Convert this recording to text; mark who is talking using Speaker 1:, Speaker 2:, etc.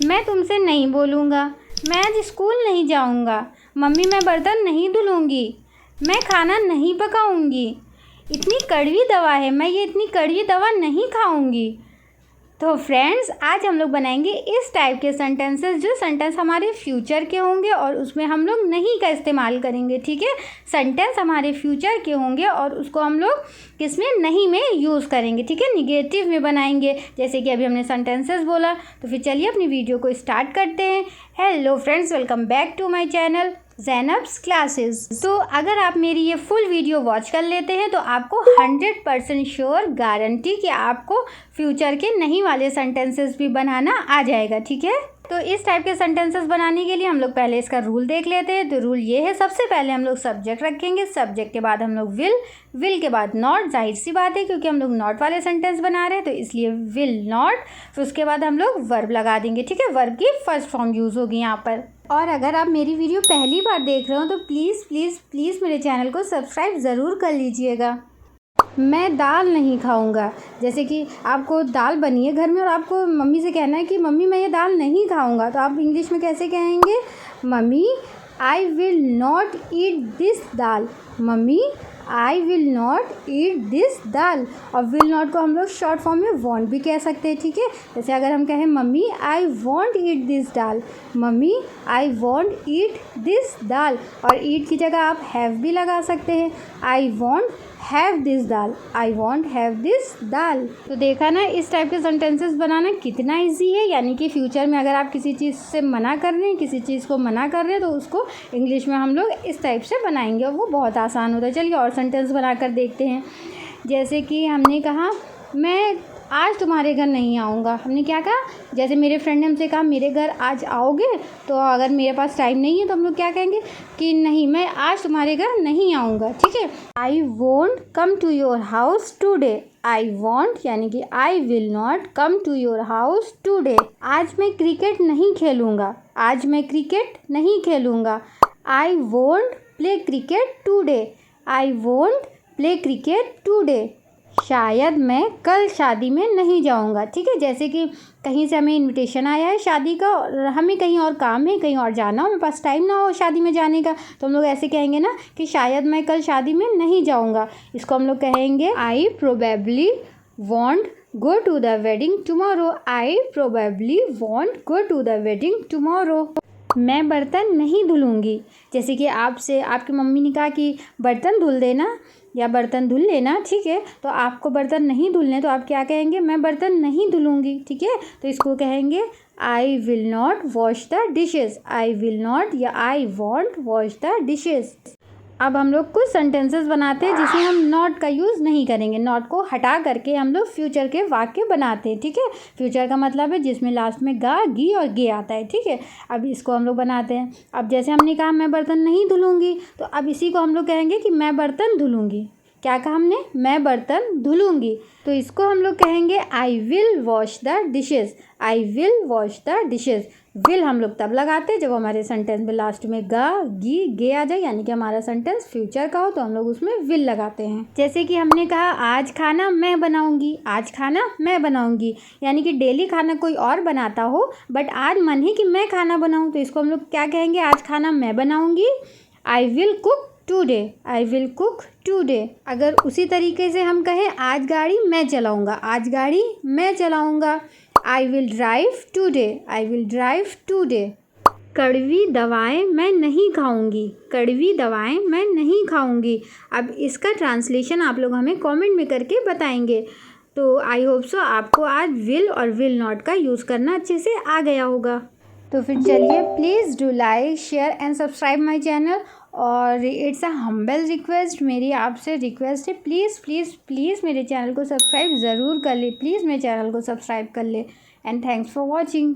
Speaker 1: मैं तुमसे नहीं बोलूँगा। मैं आज स्कूल नहीं जाऊँगा। मम्मी मैं बर्तन नहीं धुलूँगी। मैं खाना नहीं पकाऊँगी। इतनी कड़वी दवा है, मैं ये इतनी कड़वी दवा नहीं खाऊँगी। तो फ्रेंड्स, आज हम लोग बनाएंगे इस टाइप के सेंटेंसेस जो सेंटेंस हमारे फ्यूचर के होंगे और उसमें हम लोग नहीं का इस्तेमाल करेंगे। ठीक है, सेंटेंस हमारे फ्यूचर के होंगे और उसको हम लोग किसमें, नहीं में यूज़ करेंगे। ठीक है, निगेटिव में बनाएंगे, जैसे कि अभी हमने सेंटेंसेस बोला। तो फिर चलिए अपनी वीडियो को स्टार्ट करते हैं। Hello friends, welcome back to my channel Zainab's classes. तो अगर आप मेरी ये फुल वीडियो वॉच कर लेते हैं तो आपको 100% श्योर गारंटी कि आपको फ्यूचर के नहीं वाले सेंटेंसेस भी बनाना आ जाएगा। ठीक है, तो इस टाइप के सेंटेंसेस बनाने के लिए हम लोग पहले इसका रूल देख लेते हैं। तो रूल ये है, सबसे पहले हम लोग सब्जेक्ट रखेंगे, सब्जेक्ट के बाद हम लोग विल के बाद नॉट। जाहिर सी बात है क्योंकि हम लोग नॉट वाले सेंटेंस बना रहे हैं तो इसलिए विल नॉट। फिर उसके बाद हम लोग वर्ब लगा देंगे। ठीक है, वर्ब की फर्स्ट फॉर्म यूज़ होगी यहाँ पर। और अगर आप मेरी वीडियो पहली बार देख रहे हो तो प्लीज़ प्लीज़ प्लीज़ मेरे चैनल को सब्सक्राइब ज़रूर कर लीजिएगा। मैं दाल नहीं खाऊंगा, जैसे कि आपको दाल बनी है घर में और आपको मम्मी से कहना है कि मम्मी मैं ये दाल नहीं खाऊंगा, तो आप इंग्लिश में कैसे कहेंगे? Mummy I will not eat this dal. Mummy I will not eat this dal. और विल नॉट को हम लोग शॉर्ट फॉर्म में वॉन्ट भी कह सकते हैं। ठीक है, जैसे अगर हम कहें mummy I won't eat this dal, mummy I won't eat this dal. और ईट की जगह आप हैव भी लगा सकते हैं। I won't have this dal, I won't have this dal. तो देखा ना, इस टाइप के सेंटेंसेस बनाना कितना इजी है। यानी कि फ्यूचर में अगर आप किसी चीज़ से मना कर रहे हैं, किसी चीज़ को मना कर रहे हैं, तो उसको इंग्लिश में हम लोग इस टाइप से बनाएंगे और वो बहुत आसान होता है। चलिए और सेंटेंस बना कर देखते हैं। जैसे कि हमने कहा मैं आज तुम्हारे घर नहीं आऊँगा। हमने क्या कहा? जैसे मेरे फ्रेंड ने हमसे कहा मेरे घर आज आओगे, तो अगर मेरे पास टाइम नहीं है तो हम लोग क्या कहेंगे कि नहीं, मैं आज तुम्हारे घर नहीं आऊँगा। ठीक है, I won't come to your house today. I won't यानी कि I will not come to your house today. आज मैं क्रिकेट नहीं खेलूँगा। आज मैं क्रिकेट नहीं खेलूँगा। I won't play cricket today. I won't play cricket today. शायद मैं कल शादी में नहीं जाऊंगा। ठीक है, जैसे कि कहीं से हमें इनविटेशन आया है शादी का और हमें कहीं और काम है, कहीं और जाना हो, मेरे पास टाइम ना हो शादी में जाने का, तो हम लोग ऐसे कहेंगे ना कि शायद मैं कल शादी में नहीं जाऊंगा। इसको हम लोग कहेंगे I probably won't go to the wedding tomorrow. I probably won't go to the wedding tomorrow. मैं बर्तन नहीं धुलूँगी, जैसे कि आपसे आपकी मम्मी ने कहा कि बर्तन धुल देना या बर्तन धुल लेना। ठीक है, तो आपको बर्तन नहीं धुलने, तो आप क्या कहेंगे? मैं बर्तन नहीं धुलूँगी। ठीक है, तो इसको कहेंगे I will not wash the dishes. I will not या I won't wash the dishes. अब हम लोग कुछ सेंटेंसेस बनाते हैं जिसमें हम नॉट का यूज़ नहीं करेंगे। नॉट को हटा करके हम लोग फ्यूचर के वाक्य बनाते हैं। ठीक है, फ्यूचर का मतलब है जिसमें लास्ट में गा, गी और गे आता है। ठीक है, अब इसको हम लोग बनाते हैं। अब जैसे हमने कहा मैं बर्तन नहीं धुलूँगी, तो अब इसी को हम लोग कहेंगे कि मैं बर्तन धुलूँगी। क्या कहा हमने? मैं बर्तन धुलूँगी। तो इसको हम लोग कहेंगे I will wash the dishes. I will wash the dishes. Will हम लोग तब लगाते हैं जब हमारे सेंटेंस में लास्ट में गा, गी, गे आ जाए, यानी कि हमारा सेंटेंस फ्यूचर का हो, तो हम लोग उसमें विल लगाते हैं। जैसे कि हमने कहा आज खाना मैं बनाऊंगी। आज खाना मैं बनाऊंगी, यानी कि डेली खाना कोई और बनाता हो बट आज मन है कि मैं खाना बनाऊं, तो इसको हम लोग क्या कहेंगे? आज खाना मैं बनाऊंगी। I will cook today. I will cook today. अगर उसी तरीके से हम कहें आज गाड़ी मैं चलाऊंगा। आज गाड़ी मैं चलाऊंगा। I will drive today. I will drive today. कड़वी दवाएं मैं नहीं खाऊंगी। कड़वी दवाएं मैं नहीं खाऊंगी। अब इसका ट्रांसलेशन आप लोग हमें कमेंट में करके बताएंगे। तो आई होप सो आपको आज विल और विल नॉट का यूज़ करना अच्छे से आ गया होगा। तो फिर चलिए, please do like, share and subscribe my channel. और इट्स अ हम्बल रिक्वेस्ट, मेरी आपसे रिक्वेस्ट है, प्लीज़ प्लीज़ प्लीज़ मेरे चैनल को सब्सक्राइब ज़रूर कर ले। प्लीज़ मेरे चैनल को सब्सक्राइब कर ले। And thanks for watching.